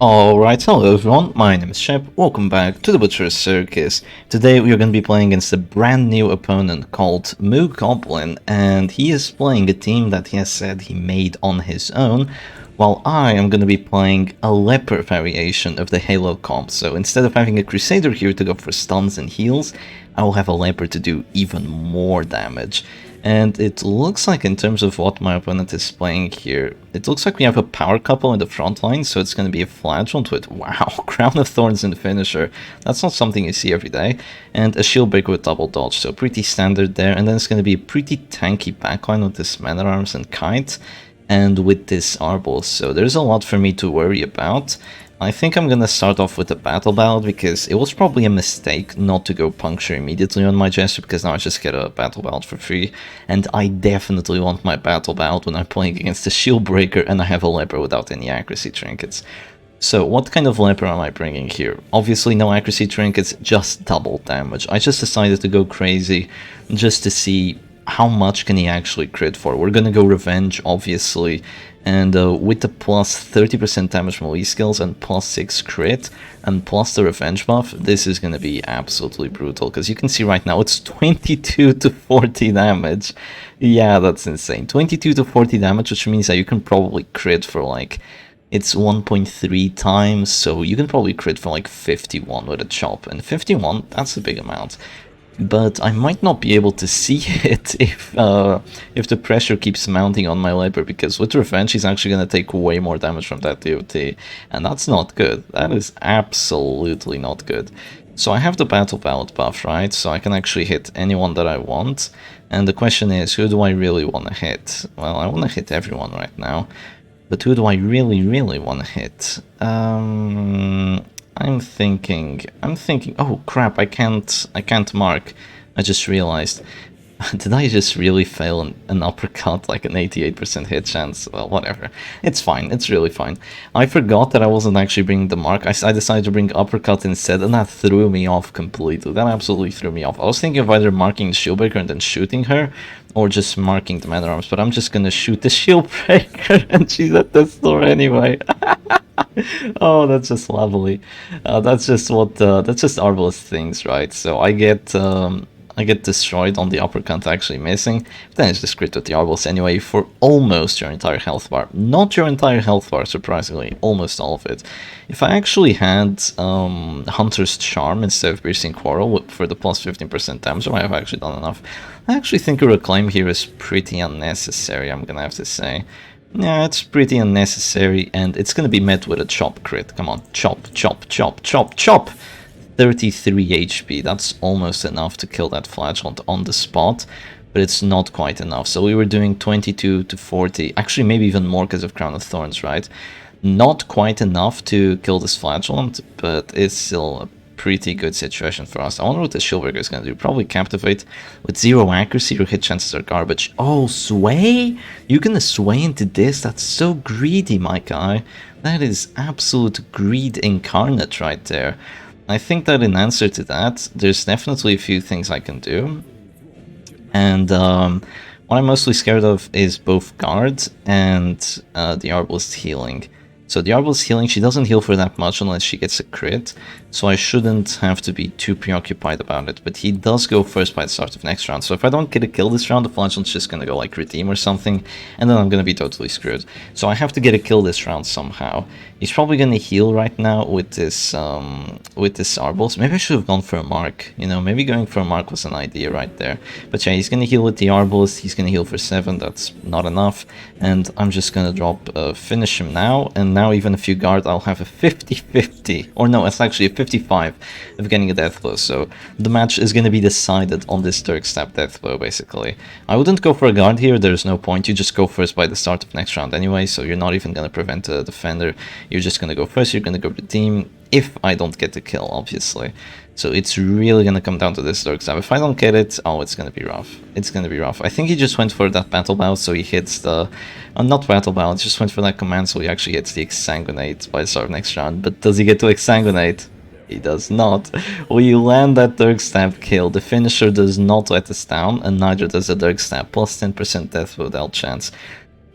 Alright, hello everyone, my name is Shep, welcome back to the Butcher's Circus. Today we are going to be playing against a brand new opponent called MooGoblin, and he is playing a team that he has said he made on his own, while I am going to be playing a Leper variation of the Halo comp. So instead of having a Crusader here to go for stuns and heals, I will have a Leper to do even more damage. And it looks like, in terms of what my opponent is playing here, it looks like we have a power couple in the front line, so it's going to be a Flagellant with, wow, Crown of Thorns in the finisher. That's not something you see every day. And a Shieldbreaker with double dodge, so pretty standard there. And then it's going to be a pretty tanky backline with this Man at Arms and Kite, and with this Arbol, so there's a lot for me to worry about. I think I'm gonna start off with a battle ballad because it was probably a mistake not to go puncture immediately on my Jester, because now I just get a battle ballad for free, and I definitely want my battle ballad when I'm playing against a Shieldbreaker and I have a Leper without any accuracy trinkets. So what kind of Leper am I bringing here? Obviously no accuracy trinkets, just double damage. I just decided to go crazy just to see how much can he actually crit for. We're gonna go Revenge, obviously, and with the plus 30% damage melee skills and plus 6 crit and plus the Revenge buff, this is gonna be absolutely brutal, because you can see right now it's 22 to 40 damage. Yeah, that's insane. 22 to 40 damage, which means that you can probably crit for like, it's 1.3 times, so you can probably crit for like 51 with a chop, and 51, that's a big amount. But I might not be able to see it if the pressure keeps mounting on my Leper, because with Revenge he's actually going to take way more damage from that DOT, and that's not good. That is absolutely not good. So I have the Battle Ballad buff, right? So I can actually hit anyone that I want, and the question is, who do I really want to hit? Well, I want to hit everyone right now, but who do I really want to hit? I'm thinking, oh crap, I can't mark. I just realized. Did I just really fail an uppercut, like an 88% hit chance? Well, whatever. It's fine, it's really fine. I forgot that I wasn't actually bringing the mark. I decided to bring uppercut instead, and that threw me off completely. That absolutely threw me off. I was thinking of either marking the Shieldbreaker and then shooting her, or just marking the Man at Arms, but I'm just gonna shoot the Shieldbreaker, and she's at the store anyway. Oh, that's just lovely. That's just what that's just Arbalest things, right? So I get destroyed on the uppercut actually missing, but then it's just crit with the Arbalest anyway for almost your entire health bar. Not your entire health bar, surprisingly, almost all of it. If I actually had Hunter's Charm instead of Piercing Quarrel for the plus 15% damage, I might have actually done enough. I actually think a Reclaim here is pretty unnecessary, I'm gonna have to say. Yeah, it's pretty unnecessary, and it's gonna be met with a chop crit. Come on, chop, chop, chop, chop, chop! 33 HP, that's almost enough to kill that Flagellant on the spot, but it's not quite enough. So we were doing 22 to 40, actually maybe even more because of Crown of Thorns, right? Not quite enough to kill this Flagellant, but it's still a pretty good situation for us. I wonder what the Shieldbreaker is going to do. Probably Captivate. With 0 accuracy, your hit chances are garbage. Oh, Sway? You're going to sway into this? That's so greedy, my guy. That is absolute greed incarnate right there. I think that in answer to that, there's definitely a few things I can do. And what I'm mostly scared of is both guard and the Arbalest healing. So the Arbalest healing, she doesn't heal for that much unless she gets a crit, so I shouldn't have to be too preoccupied about it, but he does go first by the start of next round, so if I don't get a kill this round, the Flagellant's just gonna go like Redeem or something, and then I'm gonna be totally screwed. So I have to get a kill this round somehow. He's probably gonna heal right now with this Arbalest. Maybe I should have gone for a mark, you know, maybe going for a mark was an idea right there. But yeah, he's gonna heal with the Arbalest, he's gonna heal for 7, that's not enough, and I'm just gonna drop finish him now, and now even if you guard, I'll have a 50-50, or no, it's actually a 55 of getting a death blow, so the match is going to be decided on this Dirk Stab death blow, basically. I wouldn't go for a guard here, there's no point, you just go first by the start of next round anyway, so you're not even going to prevent a defender, you're just going to go first, you're going to go redeem, if I don't get the kill, obviously. So it's really going to come down to this Dirk Stab. If I don't get it, oh, it's going to be rough. It's going to be rough. I think he just went for that Battle Ballad, so he hits the... not Battle Ballad, just went for that command, so he actually hits the Exsanguinate by the start of next round. But does he get to Exsanguinate? He does not. We land that Dirk Stab kill. The finisher does not let us down, and neither does the Dirk Stab. Plus 10% death without chance.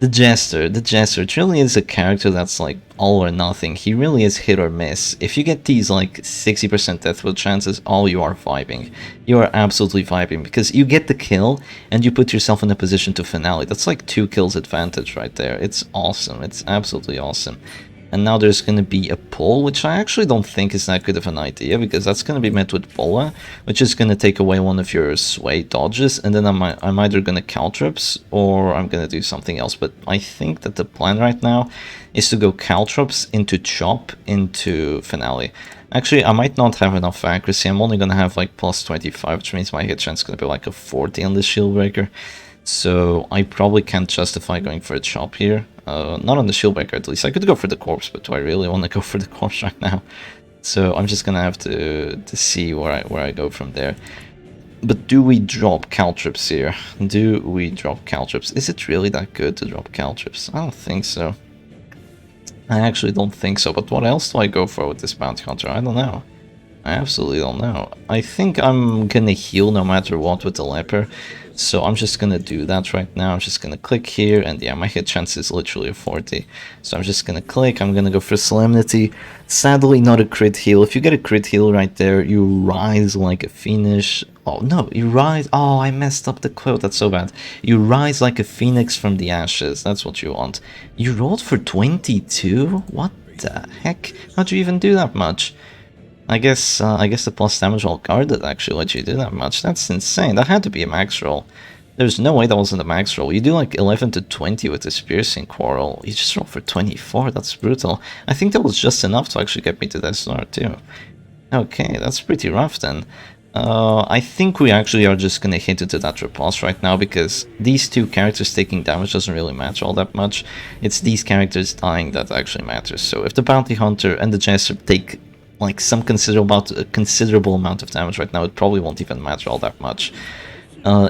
The Jester, it really is a character that's like all or nothing. He really is hit or miss. If you get these like 60% death wield chances, oh, you are vibing. You are absolutely vibing because you get the kill and you put yourself in a position to finale. That's like 2 kills advantage right there. It's awesome. It's absolutely awesome. And now there's going to be a pull, which I actually don't think is that good of an idea, because that's going to be met with Bola, which is going to take away one of your sway dodges, and then I'm either going to caltrops or I'm going to do something else. But I think that the plan right now is to go caltrops into chop into finale. Actually, I might not have enough accuracy. I'm only going to have like plus 25, which means my hit chance is going to be like a 40 on this Shieldbreaker. So I probably can't justify going for a chop here. Not on the Shieldbreaker at least. I could go for the corpse, but do I really want to go for the corpse right now? So I'm just gonna have to see where I go from there. But do we drop caltrops here? Do we drop caltrops? Is it really that good to drop caltrops? I don't think so. I actually don't think so. But what else do I go for with this bounty hunter? I don't know. I absolutely don't know. I think I'm gonna heal no matter what with the leper. So I'm just gonna do that right now. I'm just gonna click here, and yeah, my hit chance is literally a 40. So I'm just gonna click, I'm gonna go for Solemnity. Sadly, not a crit heal. If you get a crit heal right there, you rise like a phoenix. Oh no, you rise. Oh, I messed up the quote. That's so bad. You rise like a phoenix from the ashes. That's what you want. You rolled for 22? What the heck? How'd you even do that much? I guess the plus damage while guarded actually let you do that much. That's insane. That had to be a max roll. There's no way that wasn't a max roll. You do like 11 to 20 with this piercing quarrel. You just roll for 24. That's brutal. I think that was just enough to actually get me to Death Star too. Okay, that's pretty rough then. I think we actually are just gonna hit into that repulse right now, because these two characters taking damage doesn't really matter all that much. It's these characters dying that actually matters. So if the Bounty Hunter and the Jester take like some considerable amount of damage right now, it probably won't even matter all that much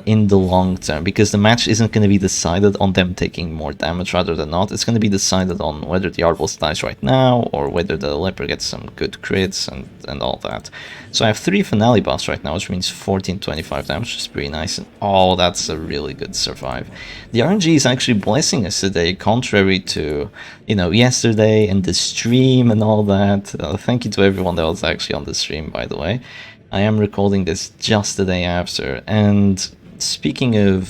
in the long term, because the match isn't going to be decided on them taking more damage rather than not. It's going to be decided on whether the Arbalest dies right now or whether the Leper gets some good crits and all that. So I have 3 finale buffs right now, which means 14-25 damage, which is pretty nice. And oh, that's a really good survive. The RNG is actually blessing us today, contrary to, you know, yesterday and the stream and all that. Thank you to everyone that was actually on the stream, by the way. I am recording this just the day after, and speaking of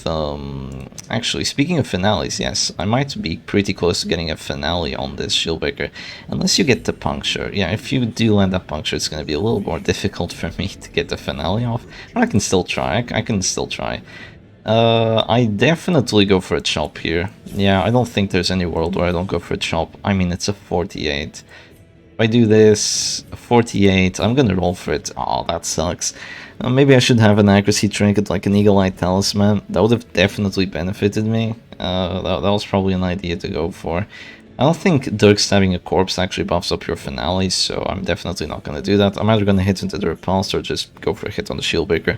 finales, yes, I might be pretty close to getting a finale on this Shieldbreaker, unless you get the puncture. Yeah, if you do land that puncture, it's going to be a little more difficult for me to get the finale off, but I can still try. I definitely go for a chop here. Yeah, I don't think there's any world where I don't go for a chop. I mean, it's a 48. If I do this, 48, I'm gonna roll for it. Oh, that sucks. Maybe I should have an accuracy trinket like an Eagle Eye Talisman. That would have definitely benefited me. That was probably an idea to go for. I don't think Dirk stabbing a corpse actually buffs up your finale, so I'm definitely not gonna do that. I'm either gonna hit into the repulse or just go for a hit on the Shieldbreaker.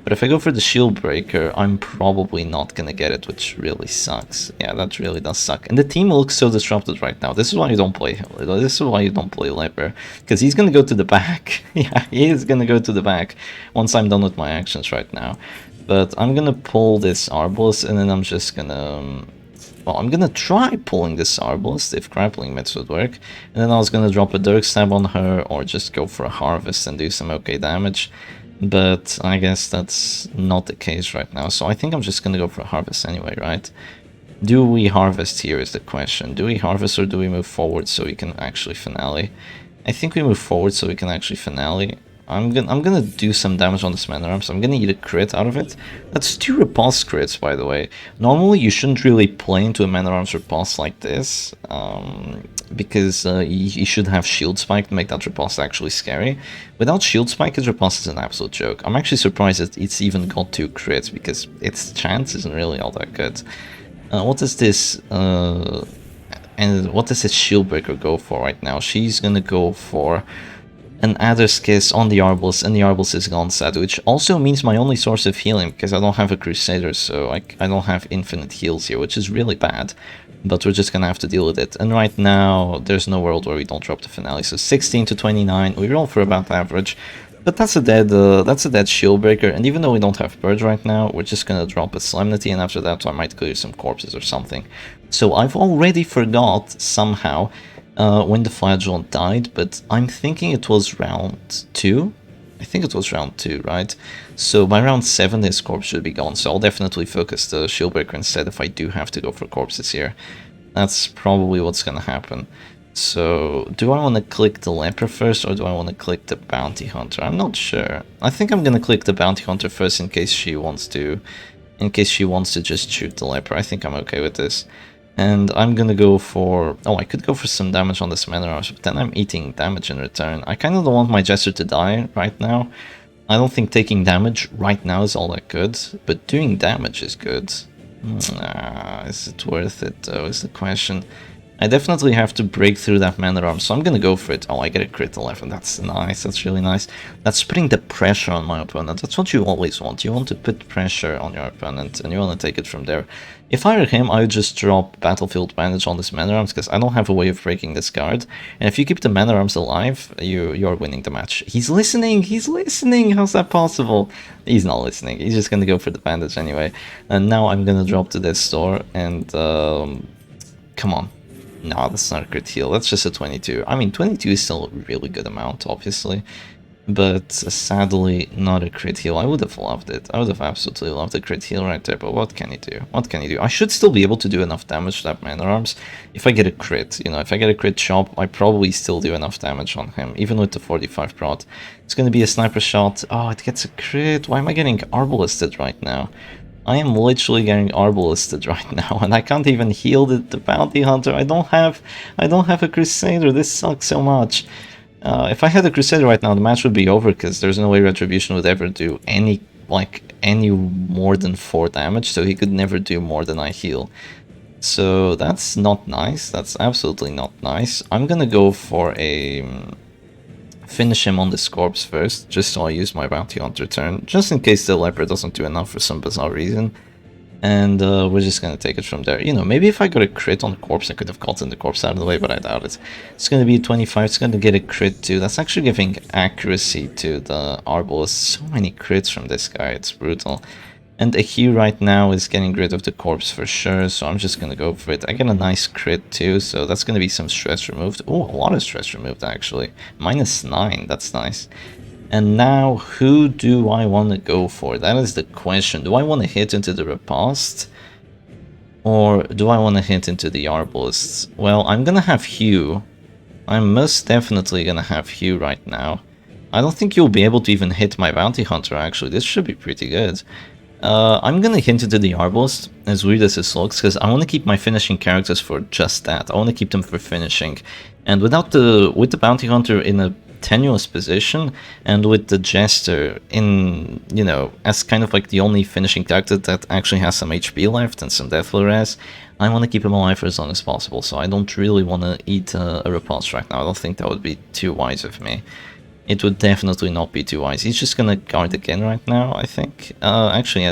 But if I go for the Shieldbreaker, I'm probably not gonna get it, which really sucks. Yeah, that really does suck. And the team looks so disrupted right now. This is why you don't play him. This is why you don't play Leper. Because he's gonna go to the back. Yeah, he is gonna go to the back once I'm done with my actions right now. But I'm gonna pull this Arbalest, and then I'm just gonna... well, I'm gonna try pulling this Arbalest if grappling mitts would work. And then I was gonna drop a Dirk Stab on her, or just go for a Harvest and do some okay damage. But I guess that's not the case right now, so I think I'm just gonna go for a Harvest anyway, right? Do we Harvest here is the question. Do we Harvest or do we move forward so we can actually finale? I think we move forward so we can actually finale. I'm gonna do some damage on this mana arm, so I'm gonna eat a crit out of it. That's 2 repulse crits, by the way. Normally you shouldn't really play into a mana arms repulse like this, because you should have Shield Spike to make that repulse actually scary. Without Shield Spike, his repulse is an absolute joke. I'm actually surprised that it's even got 2 crits, because its chance isn't really all that good. What does this Shieldbreaker go for right now? She's gonna go for an Adder's Kiss on the Arbalest, and the Arbalest is gone sad, which also means my only source of healing, because I don't have a Crusader, so I don't have infinite heals here, which is really bad. But we're just gonna have to deal with it. And right now, there's no world where we don't drop the finale. So 16 to 29, we roll for about average. But that's a dead Shieldbreaker, and even though we don't have Purge right now, we're just gonna drop a Solemnity, and after that I might clear some corpses or something. So I've already forgot, somehow, when the Flagellant died, but I'm thinking it was round 2? I think it was round 2, right? So by round 7 his corpse should be gone, so I'll definitely focus the Shieldbreaker instead if I do have to go for corpses here. That's probably what's gonna happen. So, do I want to click the Leper first, or do I want to click the Bounty Hunter? I'm not sure. I think I'm gonna click the Bounty Hunter first in case she wants to just shoot the Leper. I think I'm okay with this. And I'm gonna go for... oh, I could go for some damage on this Mana Rush, but then I'm eating damage in return. I kind of don't want my Jester to die right now. I don't think taking damage right now is all that good, but doing damage is good. Is it worth it though, is the question. I definitely have to break through that Mana Arm, so I'm gonna go for it. Oh, I get a crit 11, that's nice, that's really nice. That's putting the pressure on my opponent, that's what you always want. You want to put pressure on your opponent, and you want to take it from there. If I were him, I would just drop Battlefield Bandage on this Mana Arms, because I don't have a way of breaking this card. And if you keep the Mana Arms alive, you're winning the match. He's listening, how's that possible? He's not listening, he's just gonna go for the Bandage anyway. And now I'm gonna drop to this store, and come on. No, that's not a crit heal, that's just a 22. I mean, 22 is still a really good amount, obviously. But sadly, not a crit heal. I would have loved it. I would have absolutely loved a crit heal right there, but what can you do? What can you do? I should still be able to do enough damage to that Mana Arms. If I get a crit, you know, if I get a crit chop, I probably still do enough damage on him, even with the 45 prot. It's going to be a sniper shot. Oh, it gets a crit. Why am I getting Arbalisted right now? I am literally getting Arbalisted right now, and I can't even heal the Bounty Hunter. I don't have a Crusader. This sucks so much. If I had a Crusader right now, the match would be over, because there's no way Retribution would ever do any more than 4 damage, so he could never do more than I heal. So that's not nice. That's absolutely not nice. I'm gonna go for a... finish him on this corpse first, just so I use my Bounty Hunter turn, just in case the Leper doesn't do enough for some bizarre reason. And we're just gonna take it from there. You know, maybe if I got a crit on the corpse, I could have gotten the corpse out of the way, but I doubt it. It's gonna be a 25, it's gonna get a crit too. That's actually giving accuracy to the Arbalist. So many crits from this guy, it's brutal. And a Hue right now is getting rid of the corpse for sure, so I'm just gonna go for it. I get a nice crit too, so that's gonna be some stress removed. Oh, a lot of stress removed actually. -9, that's nice. And now, who do I want to go for? That is the question. Do I want to hit into the Repast? Or do I want to hit into the Arbalists? Well, I'm gonna have Hue. I'm most definitely gonna have Hue right now. I don't think you'll be able to even hit my Bounty Hunter actually. This should be pretty good. I'm gonna hint into the Arbalist, as weird as this looks, because I want to keep my finishing characters for just that. I want to keep them for finishing. And with the Bounty Hunter in a tenuous position, and with the Jester in, you know, as kind of like the only finishing character that actually has some HP left and some death res, I want to keep him alive for as long as possible, so I don't really want to eat a repulse right now. I don't think that would be too wise of me. It would definitely not be too wise. He's just gonna guard again right now, I think. Actually,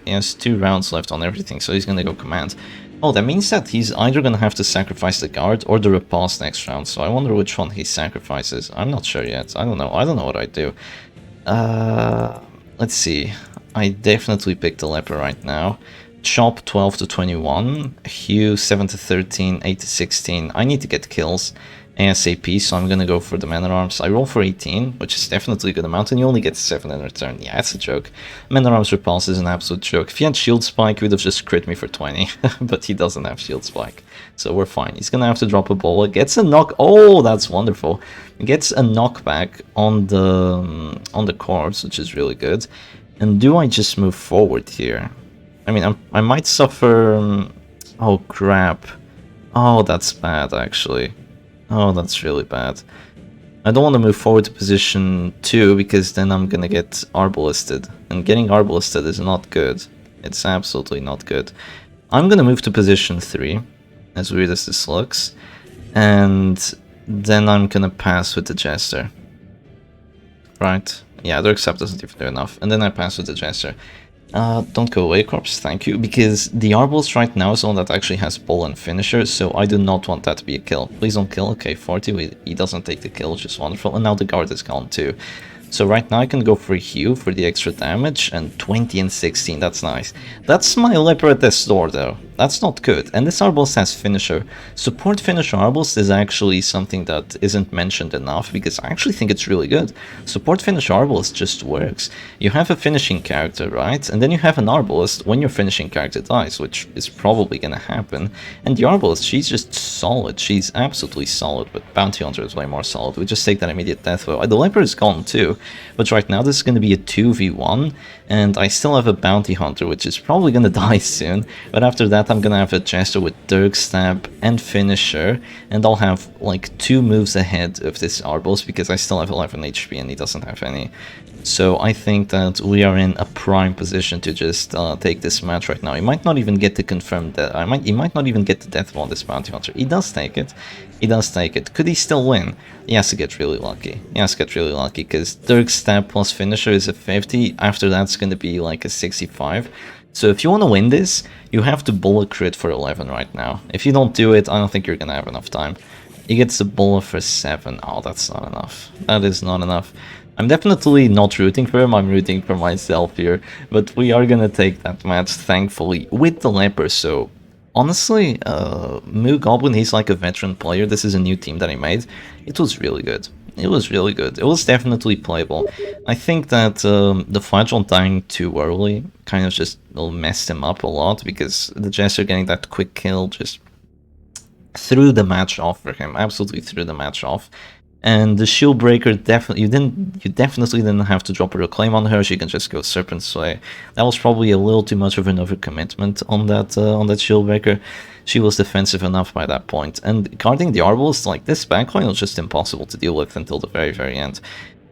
he has 2 rounds left on everything, so he's gonna go command. Oh, that means that he's either gonna have to sacrifice the guard or the repulse next round, so I wonder which one he sacrifices. I'm not sure yet. I don't know what I'd do. Let's see. I definitely picked the Leper right now. Chop 12 to 21, Hue 7 to 13, 8 to 16. I need to get kills ASAP, so I'm gonna go for the Mana Arms. I roll for 18, which is definitely a good amount, and you only get 7 in return. Yeah, it's a joke. Mana Arms Repulse is an absolute joke. If he had Shield Spike, he would have just crit me for 20, but he doesn't have Shield Spike, so we're fine. He's gonna have to drop a bola. Gets a knock. Oh, that's wonderful. Gets a knockback on the corpse, which is really good. And do I just move forward here? I mean, I might suffer... oh, crap. Oh, that's bad, actually. Oh, that's really bad. I don't want to move forward to position 2, because then I'm gonna get Arbalisted. And getting Arbalisted is not good. It's absolutely not good. I'm gonna move to position 3, as weird as this looks. And then I'm gonna pass with the Jester. Right? Yeah, the accept doesn't even do enough. And then I pass with the Jester. Don't go away, corpse, thank you, because the Arbalist right now is the one that actually has Bola and Finisher, so I do not want that to be a kill. Please don't kill. Okay, 40, he doesn't take the kill, which is wonderful, and now the guard is gone too. So right now I can go for Hue for the extra damage, and 20 and 16, that's nice. That's my Leper at this door though, that's not good. And this Arbalest has finisher. Support finisher Arbalest is actually something that isn't mentioned enough, because I actually think it's really good. Support finisher Arbalest just works. You have a finishing character, right? And then you have an Arbalest when your finishing character dies, which is probably gonna happen. And the Arbalest, she's just solid, she's absolutely solid, but Bounty Hunter is way more solid. We just take that immediate death blow. The Leper is gone too, but right now this is gonna be a 2v1, and I still have a Bounty Hunter, which is probably gonna die soon, but after that I'm gonna have a Jester with Dirk Stab and Finisher, and I'll have like 2 moves ahead of this Arbalest because I still have 11 HP and he doesn't have any. So I think that we are in a prime position to just take this match right now. He might not even get to confirm that. He might not even get the death blow on this Bounty Hunter. He does take it. He does take it. Could he still win? He has to get really lucky. He has to get really lucky because Dirk Stab plus Finisher is a 50. After that's going to be like a 65. So if you want to win this, you have to bullet crit for 11 right now. If you don't do it, I don't think you're going to have enough time. He gets a bullet for 7. Oh, that's not enough. That is not enough. I'm definitely not rooting for him, I'm rooting for myself here, but we are gonna take that match, thankfully, with the Leper. So honestly, MooGoblin, he's like a veteran player. This is a new team that he made. It was really good. It was really good. It was definitely playable. I think that the Flagellant dying too early kind of just messed him up a lot, because the Jester getting that quick kill just threw the match off for him, absolutely threw the match off. And the Shieldbreaker, definitely, you definitely didn't have to drop a Reclaim on her. She can just go Serpent's Way. That was probably a little too much of an overcommitment on that Shieldbreaker. She was defensive enough by that point. And guarding the Arbalest, like, this backline was just impossible to deal with until the very, very end.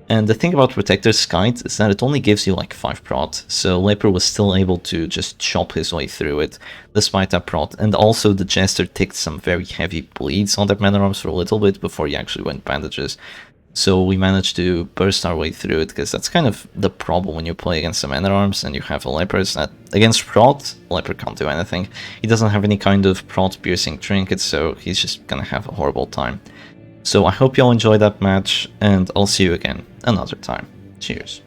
And the thing about Protector's Kite is that it only gives you like 5 prot, so Leper was still able to just chop his way through it, despite that prot. And also the Jester ticked some very heavy bleeds on that mana arms for a little bit before he actually went bandages. So we managed to burst our way through it, because that's kind of the problem when you play against some mana arms and you have a Leper, is that against prot, Leper can't do anything. He doesn't have any kind of prot piercing trinket, so he's just gonna have a horrible time. So I hope y'all enjoyed that match, and I'll see you again another time. Cheers.